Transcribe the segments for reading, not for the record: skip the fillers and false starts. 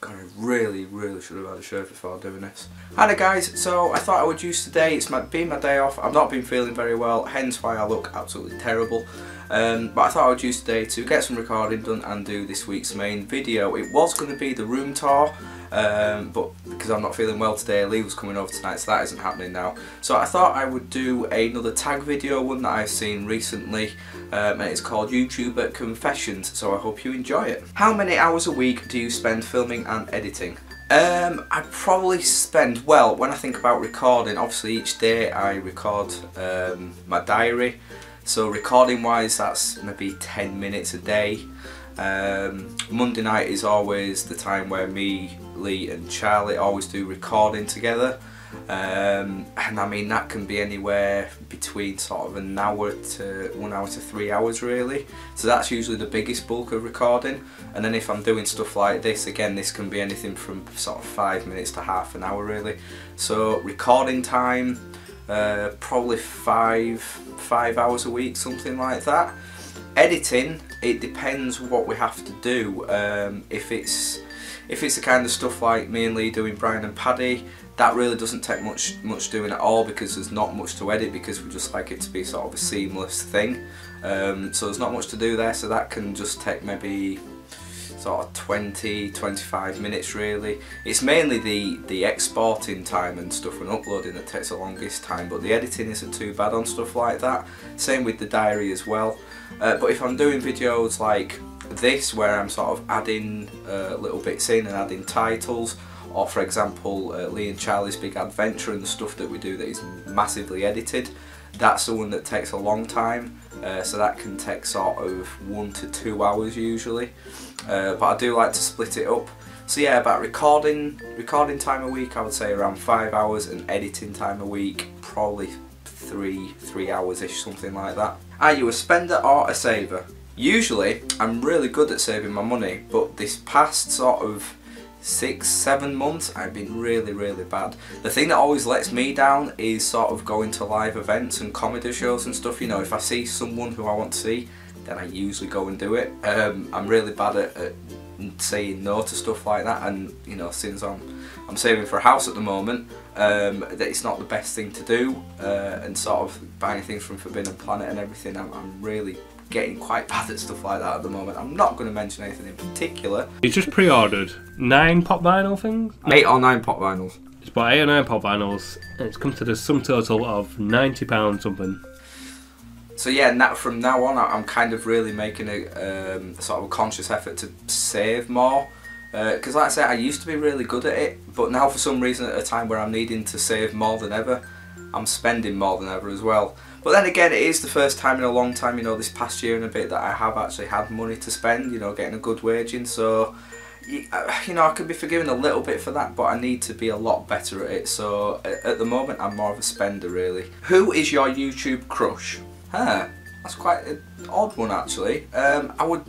God, I really should have had a shirt before doing this. Hi there guys, so I thought I would use today, it's been my day off. I've not been feeling very well, hence why I look absolutely terrible. But I thought I would use today to get some recording done and do this week's main video. It was going to be the room tour, but because I'm not feeling well today, Lee was coming over tonight, so that isn't happening now. So I thought I would do another tag video, one that I've seen recently, and it's called YouTuber Confessions, so I hope you enjoy it. How many hours a week do you spend filming and editing? I probably spend, well, when I think about recording, obviously each day I record my diary, so recording wise that's maybe 10 minutes a day. Monday night is always the time where me, Lee and Charlie always do recording together, and I mean that can be anywhere between sort of an hour to 1 hour to 3 hours really, so that's usually the biggest bulk of recording. And then if I'm doing stuff like this, again, this can be anything from sort of 5 minutes to half an hour really. So recording time, probably five hours a week, something like that. Editing, it depends what we have to do. If it's the kind of stuff like me and Lee doing Brian and Paddy, that really doesn't take much doing at all, because there's not much to edit, because we just like it to be sort of a seamless thing. So there's not much to do there, so that can just take maybe sort of 20-25 minutes really. It's mainly the exporting time and stuff and uploading that takes the longest time, but the editing isn't too bad on stuff like that. Same with the diary as well. But if I'm doing videos like this, where I'm sort of adding little bits in and adding titles, or for example Lee and Charlie's big adventure and the stuff that we do that is massively edited, that's the one that takes a long time. So that can take sort of 1 to 2 hours usually, but I do like to split it up. So yeah, about recording time a week, I would say around 5 hours, and editing time a week probably three hours-ish, something like that. Are you a spender or a saver? Usually I'm really good at saving my money, but this past sort of 6-7 months I've been really bad. The thing that always lets me down is sort of going to live events and comedy shows and stuff. You know, if I see someone who I want to see, then I usually go and do it. I'm really bad at saying no to stuff like that, and you know, since I'm saving for a house at the moment, that it's not the best thing to do, and sort of buying things from Forbidden Planet and everything, I'm really getting quite bad at stuff like that at the moment. I'm not going to mention anything in particular. You just pre-ordered 9 pop vinyl things? 8 or 9 pop vinyls. It's about 8 or 9 pop vinyls, and it's come to the sum total of £90 something. So yeah, from now on I'm kind of really making a sort of a conscious effort to save more, because like I said, I used to be really good at it, but now for some reason at a time where I'm needing to save more than ever, I'm spending more than ever as well. But then again, it is the first time in a long time, you know, this past year and a bit, that I have actually had money to spend, you know, getting a good wage in, so you know, I can be forgiven a little bit for that, but I need to be a lot better at it. So at the moment I'm more of a spender really. Who is your YouTube crush? That's quite an odd one actually. I would,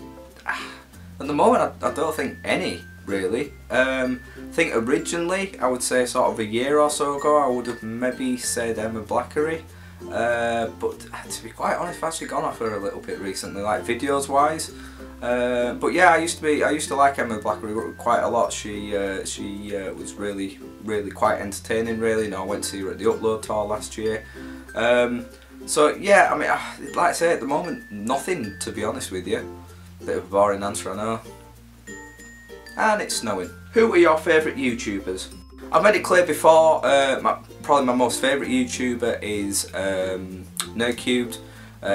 at the moment I don't think any really. I think originally I would say sort of a year or so ago I would have maybe said Emma Blackery, but to be quite honest, I've actually gone off her a little bit recently, like videos wise. But yeah, I used to like Emma Blackery quite a lot. She was really quite entertaining really. You know, I went to see her at the Upload Tour last year. So yeah, I mean, like I say, at the moment, nothing, to be honest with you. Bit of a boring answer, I know. And it's snowing. Who are your favourite YouTubers? I've made it clear before, probably my most favourite YouTuber is Nerdcubed.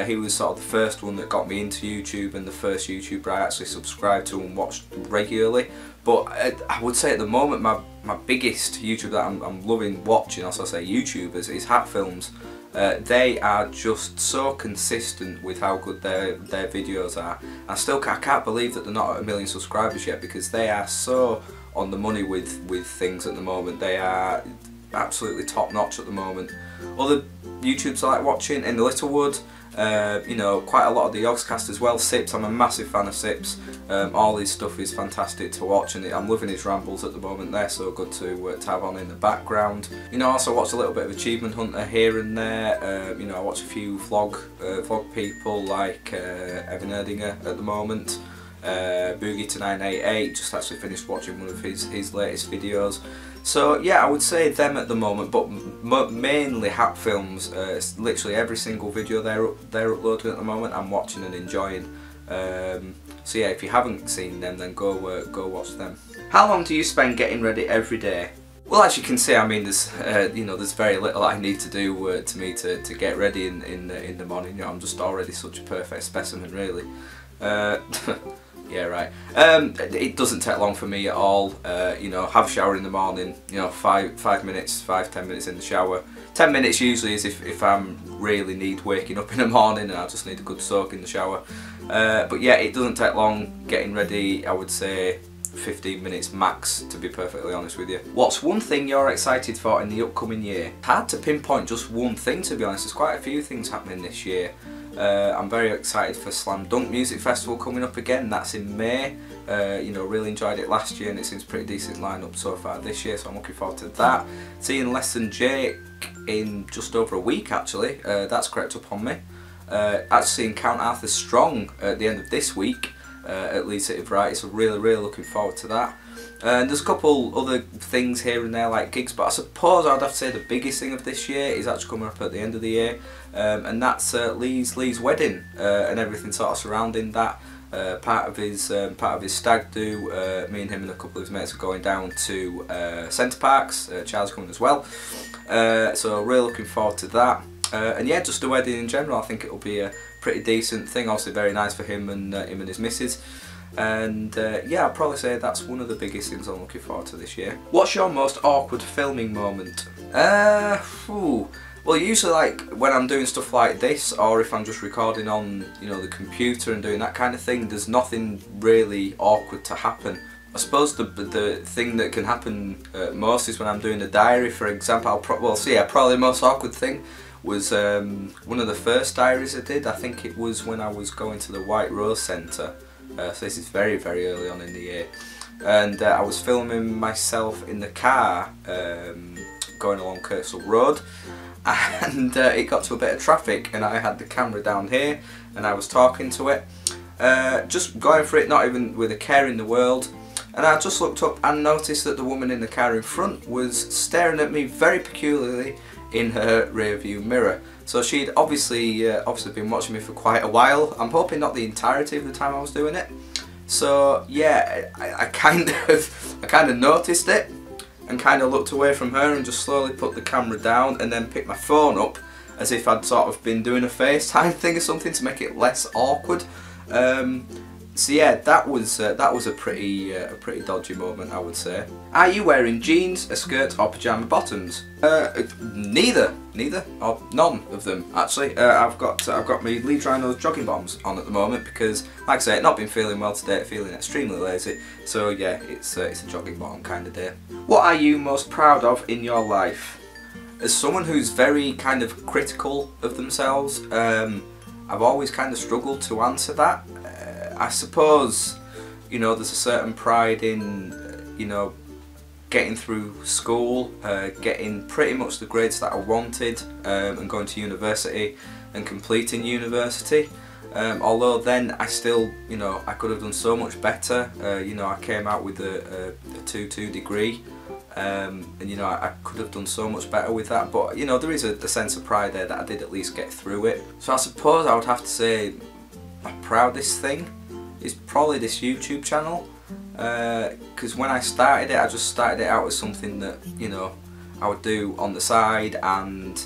He was sort of the first one that got me into YouTube, and the first YouTuber I actually subscribed to and watched regularly. But I would say at the moment my biggest YouTuber that I'm loving watching, also say YouTubers, is Hat Films. They are just so consistent with how good their videos are. I can't believe that they're not at 1 million subscribers yet, because they are so on the money with things at the moment. They are absolutely top notch at the moment. Other YouTubers I like watching, In the Littlewood, you know, quite a lot of the Yogscast as well. Sips, I'm a massive fan of Sips. All his stuff is fantastic to watch, and I'm loving his rambles at the moment. They're so good to have on in the background. You know, I also watch a little bit of Achievement Hunter here and there. You know, I watch a few vlog people like Evan Erdinger at the moment. Boogie to 988, just actually finished watching one of his latest videos. So yeah, I would say them at the moment, but mainly Hat Films. It's literally every single video they're uploading at the moment I'm watching and enjoying. So yeah, if you haven't seen them, then go watch them. How long do you spend getting ready every day? Well, as you can see, I mean, there's you know, there's very little I need to do to get ready in the morning. You know, I'm just already such a perfect specimen, really. Yeah, right. It doesn't take long for me at all. You know, have a shower in the morning. You know, 5 minutes, 5-10 minutes in the shower. 10 minutes usually is if I'm really need waking up in the morning and I just need a good soak in the shower. But yeah, it doesn't take long getting ready. I would say 15 minutes max, to be perfectly honest with you. What's one thing you're excited for in the upcoming year? Hard to pinpoint just one thing, to be honest. There's quite a few things happening this year. I'm very excited for Slam Dunk Music Festival coming up again. That's in May. You know, really enjoyed it last year and it seems pretty decent lineup so far this year, so I'm looking forward to that. Seeing Less Than Jake in just over a week, actually. That's crept up on me. Actually seeing Count Arthur Strong at the end of this week at Leeds City Variety, so really looking forward to that. And there's a couple other things here and there like gigs, but I suppose I'd have to say the biggest thing of this year is actually coming up at the end of the year, and that's Lee's wedding and everything sort of surrounding that. Part of his stag do. Me and him and a couple of his mates are going down to Centre Parks. Charles coming as well, so really looking forward to that. And yeah, just the wedding in general, I think it'll be a pretty decent thing. Obviously very nice for him and his missus. And yeah, I'd probably say that's one of the biggest things I'm looking forward to this year. What's your most awkward filming moment? Well, usually like when I'm doing stuff like this, or if I'm just recording on, you know, the computer and doing that kind of thing, there's nothing really awkward to happen. I suppose the thing that can happen most is when I'm doing a diary, for example. Probably the most awkward thing was one of the first diaries I did. I think it was when I was going to the White Rose Centre. So this is very early on in the year, and I was filming myself in the car going along Kirksall Road, and it got to a bit of traffic and I had the camera down here and I was talking to it, just going for it, not even with a care in the world, and I just looked up and noticed that the woman in the car in front was staring at me very peculiarly in her rear view mirror. So she'd obviously been watching me for quite a while. I'm hoping not the entirety of the time I was doing it. So yeah, I kind of noticed it and kind of looked away from her and just slowly put the camera down and then picked my phone up as if I'd sort of been doing a FaceTime thing or something to make it less awkward. So yeah, that was a pretty dodgy moment, I would say. Are you wearing jeans, a skirt, or pajama bottoms? Neither, or none of them actually. I've got my Leeds Rhinos jogging bottoms on at the moment because, like I say, not been feeling well today, feeling extremely lazy. So yeah, it's a jogging bottom kind of day. What are you most proud of in your life? As someone who's very kind of critical of themselves, I've always kind of struggled to answer that. I suppose, you know, there's a certain pride in, you know, getting through school, getting pretty much the grades that I wanted, and going to university and completing university. Although then I still, you know, I could have done so much better. You know, I came out with a 2-2 degree, and you know, I could have done so much better with that. But you know, there is a sense of pride there that I did at least get through it. So I suppose I would have to say my proudest thing is probably this YouTube channel, because when I started it, I just started it out as something that, you know, I would do on the side, and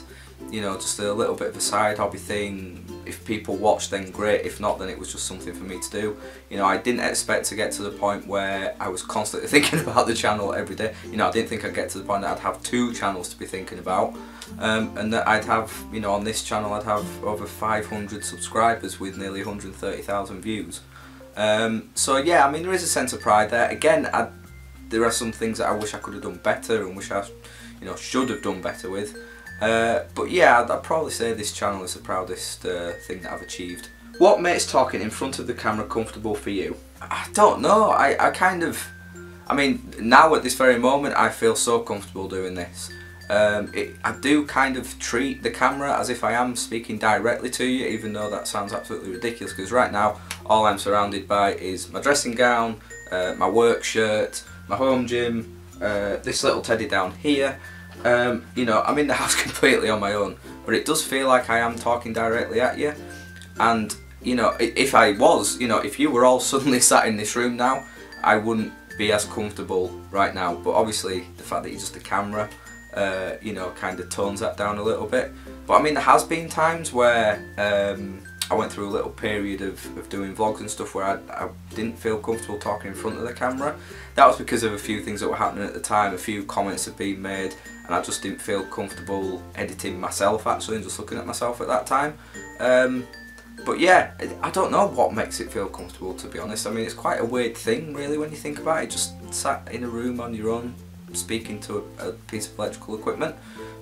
you know, just a little bit of a side hobby thing. If people watch, then great. If not, then it was just something for me to do. You know, I didn't expect to get to the point where I was constantly thinking about the channel every day. You know, I didn't think I'd get to the point that I'd have 2 channels to be thinking about, and that I'd have, you know, on this channel I'd have over 500 subscribers with nearly 130,000 views. So yeah, I mean, there is a sense of pride there. Again, there are some things that I wish I could have done better and wish I, you know, should have done better with. But yeah, I'd probably say this channel is the proudest thing that I've achieved. What makes talking in front of the camera comfortable for you? I don't know. I mean, now at this very moment, I feel so comfortable doing this. I do kind of treat the camera as if I am speaking directly to you, even though that sounds absolutely ridiculous, because right now all I'm surrounded by is my dressing gown, my work shirt, my home gym, this little teddy down here. You know, I'm in the house completely on my own, but it does feel like I am talking directly at you. And you know, if I was, you know, if you were all suddenly sat in this room now, I wouldn't be as comfortable right now. But obviously the fact that you're just a camera, you know, kind of tones that down a little bit. But I mean, there has been times where I went through a little period of doing vlogs and stuff where I didn't feel comfortable talking in front of the camera. That was because of a few things that were happening at the time. A few comments had been made and I just didn't feel comfortable editing myself actually and just looking at myself at that time. But yeah, I don't know what makes it feel comfortable, to be honest. I mean, it's quite a weird thing really when you think about it, just sat in a room on your own speaking to a piece of electrical equipment.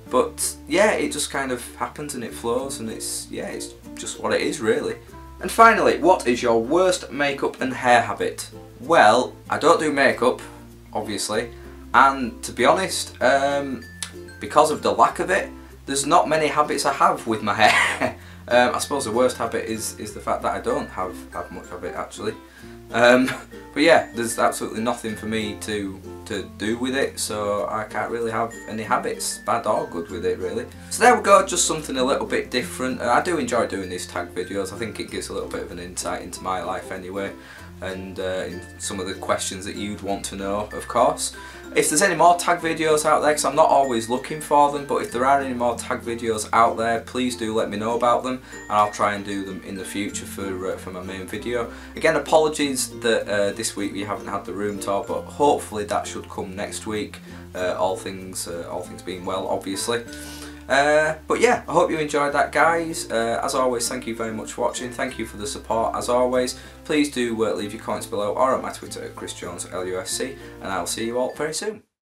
But yeah, it just kind of happens and it flows, and it's just what it is really. And finally, what is your worst makeup and hair habit? Well, I don't do makeup, obviously, and to be honest, because of the lack of it, there's not many habits I have with my hair. I suppose the worst habit is the fact that I don't have much of it actually. But yeah, there's absolutely nothing for me to do with it, so I can't really have any habits, bad or good, with it really. So there we go, just something a little bit different. I do enjoy doing these tag videos. I think it gives a little bit of an insight into my life anyway, and in some of the questions that you'd want to know, of course. If there's any more tag videos out there, because I'm not always looking for them, but if there are any more tag videos out there, please do let me know about them, and I'll try and do them in the future for my main video. Again, apologies that this week we haven't had the room tour, but hopefully that should come next week, all things being well, obviously. But yeah, I hope you enjoyed that, guys. As always, thank you very much for watching. Thank you for the support as always. Please do leave your comments below or at my Twitter at ChrisJonesLUSC, and I'll see you all very soon.